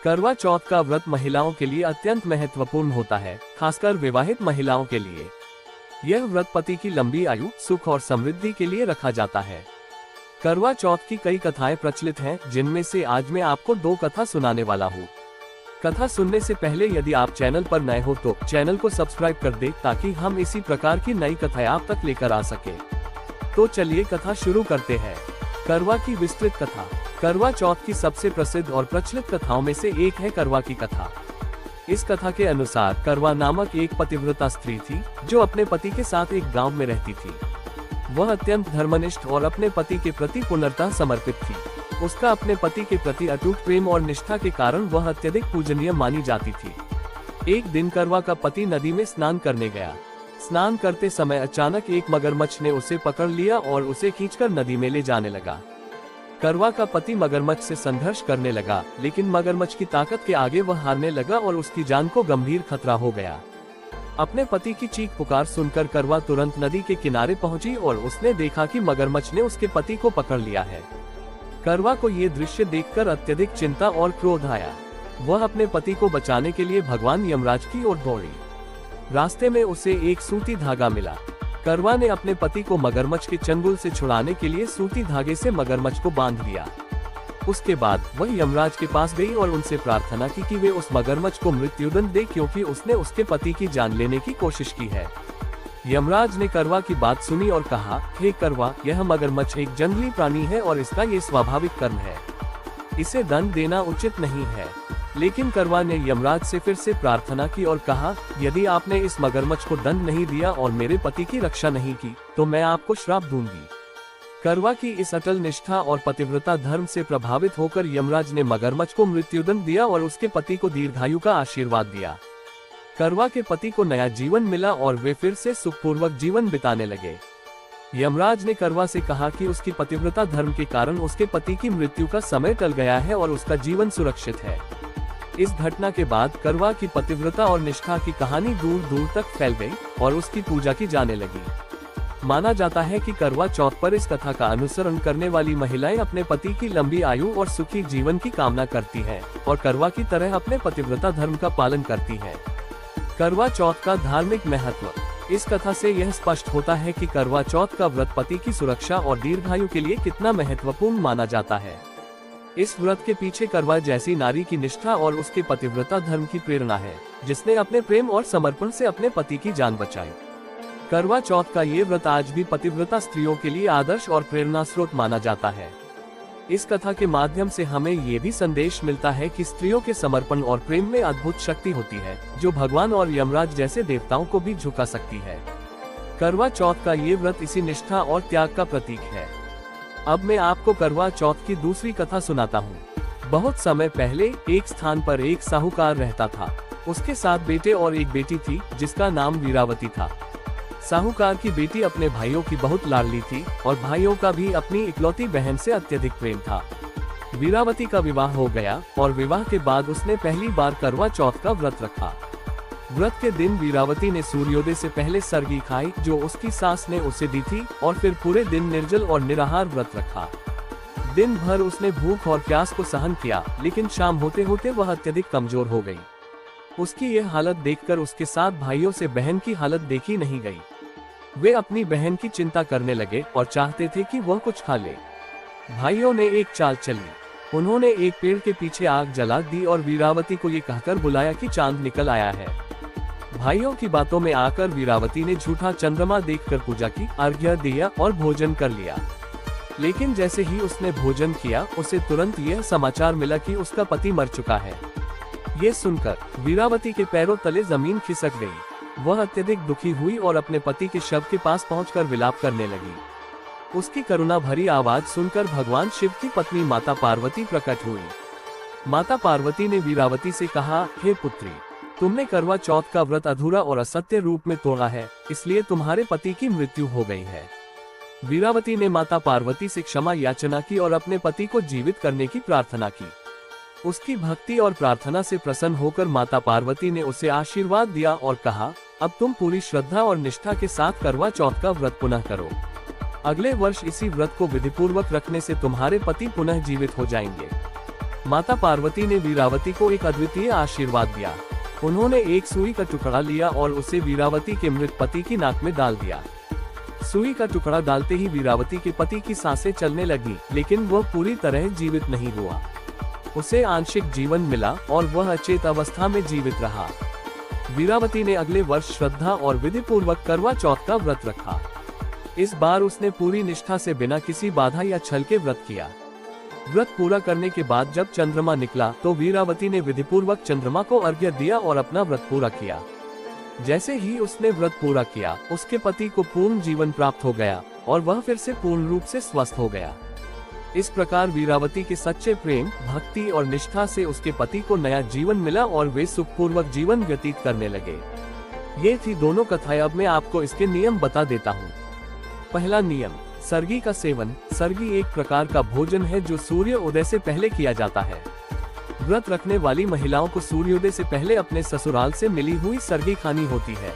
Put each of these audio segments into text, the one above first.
करवा चौथ का व्रत महिलाओं के लिए अत्यंत महत्वपूर्ण होता है, खासकर विवाहित महिलाओं के लिए। यह व्रत पति की लंबी आयु, सुख और समृद्धि के लिए रखा जाता है। करवा चौथ की कई कथाएं प्रचलित हैं, जिनमें से आज मैं आपको 2 कथा सुनाने वाला हूँ। कथा सुनने से पहले यदि आप चैनल पर नए हो तो चैनल को सब्सक्राइब कर दें, ताकि हम इसी प्रकार की नई कथाएं आप तक लेकर आ सके। तो चलिए कथा शुरू करते हैं। करवा की विस्तृत कथा। करवा चौथ की सबसे प्रसिद्ध और प्रचलित कथाओं में से एक है करवा की कथा। इस कथा के अनुसार करवा नामक एक पतिव्रता स्त्री थी, जो अपने पति के साथ एक गांव में रहती थी। वह अत्यंत धर्मनिष्ठ और अपने पति के प्रति पूर्णतः समर्पित थी। उसका अपने पति के प्रति अटूट प्रेम और निष्ठा के कारण वह अत्यधिक पूजनीय मानी जाती थी। एक दिन करवा का पति नदी में स्नान करने गया। स्नान करते समय अचानक एक मगरमच्छ ने उसे पकड़ लिया और उसे खींचकर नदी में ले जाने लगा। करवा का पति मगरमच्छ से संघर्ष करने लगा, लेकिन मगरमच्छ की ताकत के आगे वह हारने लगा और उसकी जान को गंभीर खतरा हो गया। अपने पति की चीख पुकार सुनकर करवा तुरंत नदी के किनारे पहुंची और उसने देखा कि मगरमच्छ ने उसके पति को पकड़ लिया है। करवा को ये दृश्य देखकर अत्यधिक चिंता और क्रोध आया। वह अपने पति को बचाने के लिए भगवान यमराज की ओर दौड़ी। रास्ते में उसे एक सूती धागा मिला। करवा ने अपने पति को मगरमच्छ के चंगुल से छुड़ाने के लिए सूती धागे से मगरमच्छ को बांध लिया। उसके बाद वह यमराज के पास गई और उनसे प्रार्थना की कि वे उस मगरमच्छ को मृत्युदंड दे, क्योंकि उसने उसके पति की जान लेने की कोशिश की है। यमराज ने करवा की बात सुनी और कहा, हे करवा, यह मगरमच्छ एक जंगली प्राणी है और इसका ये स्वाभाविक कर्म है। इसे दंड देना उचित नहीं है। लेकिन करवा ने यमराज से फिर से प्रार्थना की और कहा, यदि आपने इस मगरमच्छ को दंड नहीं दिया और मेरे पति की रक्षा नहीं की, तो मैं आपको श्राप दूंगी। करवा की इस अटल निष्ठा और पतिव्रता धर्म से प्रभावित होकर यमराज ने मगरमच्छ को मृत्युदंड दिया और उसके पति को दीर्घायु का आशीर्वाद दिया। करवा के पति को नया जीवन मिला और वे फिर से सुखपूर्वक जीवन बिताने लगे। यमराज ने करवा से कहा कि उसकी पतिव्रता धर्म के कारण उसके पति की मृत्यु का समय टल गया है और उसका जीवन सुरक्षित है। इस घटना के बाद करवा की पतिव्रता और निष्ठा की कहानी दूर दूर तक फैल गई और उसकी पूजा की जाने लगी। माना जाता है कि करवा चौथ पर इस कथा का अनुसरण करने वाली महिलाएं अपने पति की लंबी आयु और सुखी जीवन की कामना करती हैं और करवा की तरह अपने पतिव्रता धर्म का पालन करती हैं। करवा चौथ का धार्मिक महत्व। इस कथा से यह स्पष्ट होता है कि करवा चौथ का व्रत पति की सुरक्षा और दीर्घायु के लिए कितना महत्वपूर्ण माना जाता है। इस व्रत के पीछे करवा जैसी नारी की निष्ठा और उसके पतिव्रता धर्म की प्रेरणा है, जिसने अपने प्रेम और समर्पण से अपने पति की जान बचाई। करवा चौथ का ये व्रत आज भी पतिव्रता स्त्रियों के लिए आदर्श और प्रेरणा स्रोत माना जाता है। इस कथा के माध्यम से हमें ये भी संदेश मिलता है कि स्त्रियों के समर्पण और प्रेम में अद्भुत शक्ति होती है, जो भगवान और यमराज जैसे देवताओं को भी झुका सकती है। करवा चौथ का ये व्रत इसी निष्ठा और त्याग का प्रतीक है। अब मैं आपको करवा चौथ की दूसरी कथा सुनाता हूँ। बहुत समय पहले एक स्थान पर एक साहूकार रहता था। उसके 7 बेटे और एक बेटी थी, जिसका नाम वीरावती था। साहूकार की बेटी अपने भाइयों की बहुत लाडली थी और भाइयों का भी अपनी इकलौती बहन से अत्यधिक प्रेम था। वीरावती का विवाह हो गया और विवाह के बाद उसने पहली बार करवा चौथ का व्रत रखा। व्रत के दिन वीरावती ने सूर्योदय से पहले सरगी खाई, जो उसकी सास ने उसे दी थी, और फिर पूरे दिन निर्जल और निराहार व्रत रखा। दिन भर उसने भूख और प्यास को सहन किया, लेकिन शाम होते होते वह अत्यधिक कमजोर हो गई। उसकी यह हालत देखकर उसके 7 भाइयों से बहन की हालत देखी नहीं गई। वे अपनी बहन की चिंता करने लगे और चाहते थे कि वह कुछ खा ले। भाइयों ने एक चाल चली। उन्होंने एक पेड़ के पीछे आग जला दी और वीरावती को ये कहकर बुलाया कि चांद निकल आया है। भाइयों की बातों में आकर वीरावती ने झूठा चंद्रमा देखकर पूजा की, अर्घ्य दिया और भोजन कर लिया। लेकिन जैसे ही उसने भोजन किया, उसे तुरंत यह समाचार मिला कि उसका पति मर चुका है। ये सुनकर वीरावती के पैरों तले जमीन खिसक गई। वह अत्यधिक दुखी हुई और अपने पति के शव के पास पहुंचकर विलाप करने लगी। उसकी करुणा भरी आवाज सुनकर भगवान शिव की पत्नी माता पार्वती प्रकट हुई। माता पार्वती ने वीरावती से कहा, हे पुत्री, तुमने करवा चौथ का व्रत अधूरा और असत्य रूप में तोड़ा है, इसलिए तुम्हारे पति की मृत्यु हो गई है। वीरावती ने माता पार्वती से क्षमा याचना की और अपने पति को जीवित करने की प्रार्थना की। उसकी भक्ति और प्रार्थना से प्रसन्न होकर माता पार्वती ने उसे आशीर्वाद दिया और कहा, अब तुम पूरी श्रद्धा और निष्ठा के साथ करवा चौथ का व्रत पुनः करो। अगले वर्ष इसी व्रत को विधिपूर्वक रखने से तुम्हारे पति पुनः जीवित हो जाएंगे। माता पार्वती ने वीरावती को एक अद्वितीय आशीर्वाद दिया। उन्होंने एक सुई का टुकड़ा लिया और उसे वीरावती के मृत पति की नाक में डाल दिया। सुई का टुकड़ा डालते ही वीरावती के पति की सांसें चलने लगी, लेकिन वह पूरी तरह जीवित नहीं हुआ। उसे आंशिक जीवन मिला और वह अचेत अवस्था में जीवित रहा। वीरावती ने अगले वर्ष श्रद्धा और विधि पूर्वक करवा चौथ का व्रत रखा। इस बार उसने पूरी निष्ठा से बिना किसी बाधा या छल के व्रत किया। व्रत पूरा करने के बाद जब चंद्रमा निकला तो वीरावती ने विधिपूर्वक चंद्रमा को अर्घ्य दिया और अपना व्रत पूरा किया। जैसे ही उसने व्रत पूरा किया, उसके पति को पूर्ण जीवन प्राप्त हो गया और वह फिर से पूर्ण रूप से स्वस्थ हो गया। इस प्रकार वीरावती के सच्चे प्रेम, भक्ति और निष्ठा से उसके पति को नया जीवन मिला और वे सुखपूर्वक जीवन व्यतीत करने लगे। ये थी दोनों कथाएं। अब मैं आपको इसके नियम बता देता हूँ। पहला नियम, सरगी का सेवन। सरगी एक प्रकार का भोजन है जो सूर्य उदय से पहले किया जाता है। व्रत रखने वाली महिलाओं को सूर्योदय से पहले अपने ससुराल से मिली हुई सरगी खानी होती है।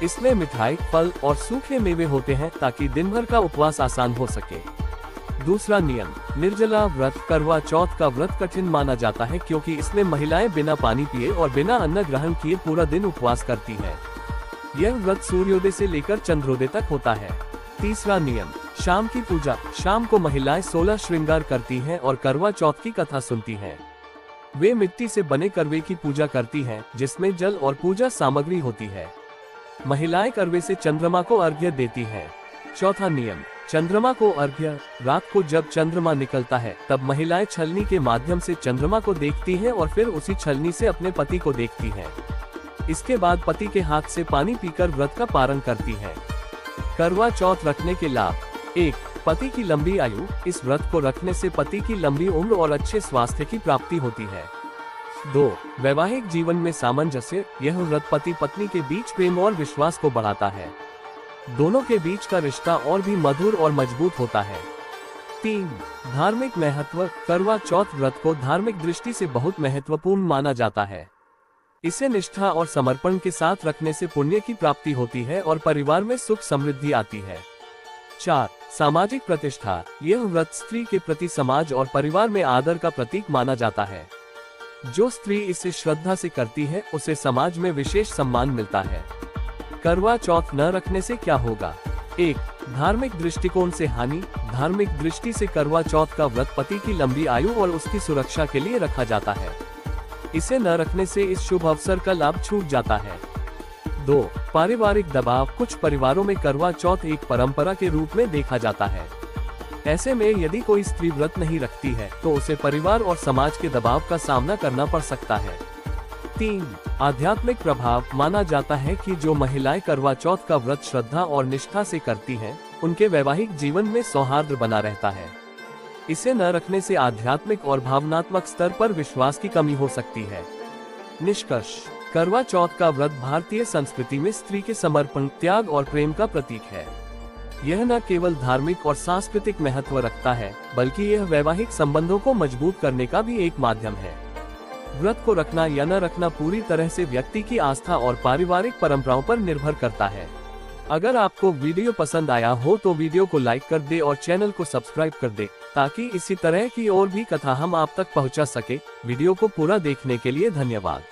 इसमें मिठाई, फल और सूखे मेवे होते हैं ताकि दिन भर का उपवास आसान हो सके। दूसरा नियम, निर्जला व्रत। करवा चौथ का व्रत कठिन माना जाता है क्योंकि इसमें महिलाएं बिना पानी पिए और बिना अन्न ग्रहण किए पूरा दिन उपवास करती हैं। यह व्रत सूर्योदय से लेकर चंद्रोदय तक होता है। तीसरा नियम, शाम की पूजा। शाम को महिलाएं 16 श्रृंगार करती हैं और करवा चौथ की कथा सुनती हैं। वे मिट्टी से बने करवे की पूजा करती हैं, जिसमें जल और पूजा सामग्री होती है। महिलाएं करवे से चंद्रमा को अर्घ्य देती हैं। चौथा नियम, चंद्रमा को अर्घ्य। रात को जब चंद्रमा निकलता है तब महिलाएं छलनी के माध्यम से चंद्रमा को देखती हैं और फिर उसी छलनी से अपने पति को देखती हैं। इसके बाद पति के हाथ से पानी पीकर व्रत का पारण करती हैं। करवा चौथ रखने के लाभ। 1. पति की लंबी आयु। इस व्रत को रखने से पति की लंबी उम्र और अच्छे स्वास्थ्य की प्राप्ति होती है। 2. वैवाहिक जीवन में सामंजस्य। यह व्रत पति पत्नी के बीच प्रेम और विश्वास को बढ़ाता है। दोनों के बीच का रिश्ता और भी मधुर और मजबूत होता है। 3. धार्मिक महत्व। करवा चौथ व्रत को धार्मिक दृष्टि से बहुत महत्वपूर्ण माना जाता है। इसे निष्ठा और समर्पण के साथ रखने से पुण्य की प्राप्ति होती है और परिवार में सुख समृद्धि आती है। 4. सामाजिक प्रतिष्ठा। यह व्रत स्त्री के प्रति समाज और परिवार में आदर का प्रतीक माना जाता है। जो स्त्री इसे श्रद्धा से करती है उसे समाज में विशेष सम्मान मिलता है। करवा चौथ न रखने से क्या होगा? 1. धार्मिक दृष्टिकोण से हानि। धार्मिक दृष्टि से करवा चौथ का व्रत पति की लंबी आयु और उसकी सुरक्षा के लिए रखा जाता है। इसे न रखने से इस शुभ अवसर का लाभ छूट जाता है। 2. पारिवारिक दबाव। कुछ परिवारों में करवा चौथ एक परंपरा के रूप में देखा जाता है। ऐसे में यदि कोई स्त्री व्रत नहीं रखती है तो उसे परिवार और समाज के दबाव का सामना करना पड़ सकता है। 3. आध्यात्मिक प्रभाव। माना जाता है कि जो महिलाएं करवा चौथ का व्रत श्रद्धा और निष्ठा से करती हैं, उनके वैवाहिक जीवन में सौहार्द बना रहता है। इसे न रखने से आध्यात्मिक और भावनात्मक स्तर पर विश्वास की कमी हो सकती है। निष्कर्ष, करवा चौथ का व्रत भारतीय संस्कृति में स्त्री के समर्पण, त्याग और प्रेम का प्रतीक है। यह न केवल धार्मिक और सांस्कृतिक महत्व रखता है, बल्कि यह वैवाहिक संबंधों को मजबूत करने का भी एक माध्यम है। व्रत को रखना या न रखना पूरी तरह से व्यक्ति की आस्था और पारिवारिक परंपराओं पर निर्भर करता है। अगर आपको वीडियो पसंद आया हो तो वीडियो को लाइक कर दे और चैनल को सब्सक्राइब कर दे, ताकि इसी तरह की और भी कथा हम आप तक पहुंचा सके। वीडियो को पूरा देखने के लिए धन्यवाद।